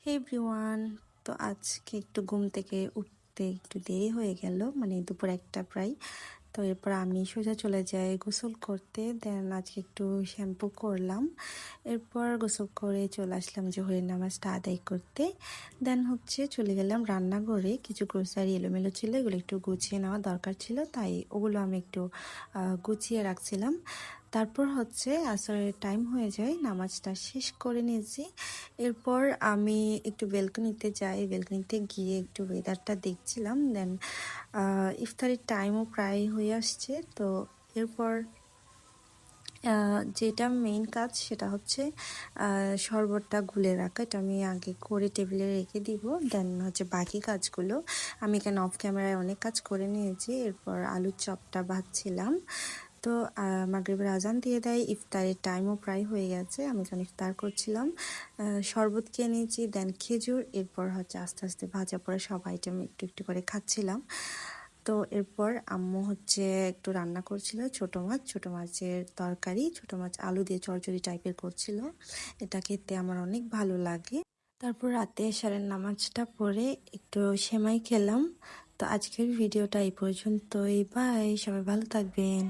হে everyone, তো আজকে একটু ঘুম থেকে উঠতে একটু দেরি হয়ে গেল, মানে দুপুর একটা প্রায়। তো এরপর আমি সোজা চলে যাই গোসল করতে। দেন আজকে একটু শ্যাম্পু করলাম, এরপর গোসল করে চলে আসলাম জোহরের নামাজটা আদায় করতে। দেন চলে গেলাম রান্নাঘরে। কিছু গ্রোসারি এলোমেলো ছিল, এগুলো একটু গুছিয়ে নেওয়া দরকার ছিল, তাই ওগুলো আমি একটু গুছিয়ে রাখছিলাম। তারপর আসরের টাইম হয়ে যায়, নামাজটা শেষ করে নিয়েছি। এরপর আমি একটু ব্যালকনিতে যাই, ব্যালকনিতে গিয়ে একটু ওয়েদারটা দেখছিলাম। দেন ইফতারির টাইমও প্রায় হয়ে আসছে। তো এরপর যেটা মেইন কাজ সেটা শরবতটা গুলে রাখা। এটা আমি আগে করে টেবিলে রেখে দিব। দেন বাকি কাজগুলো আমি এখানে অফ ক্যামেরায় অনেক কাজ করে নিয়েছি। এরপর আলুর চপটা ভাজছিলাম। তো মাগরিবের আজান দিয়ে দেয়, ইফতারের টাইমও প্রায় হয়ে গেছে। আমি এখানে ইফতার করছিলাম, শরবত খেয়ে নিয়েছি, দেন খেজুর। এরপর আস্তে আস্তে ভাজা পড়া সব আইটেম একটু একটু করে খাচ্ছিলাম। তো এরপর আম্মু একটু রান্না করছিল ছোট মাছের তরকারি, ছোট মাছ আলু দিয়ে চচ্চড়ি টাইপের করছিল। এটা খেতে আমার অনেক ভালো লাগে। তারপর রাতে এশারের নামাজটা পড়ে একটু সেমাই খেলাম। তো আজকের ভিডিওটা এই পর্যন্তই। বাই, সবাই ভালো থাকবেন।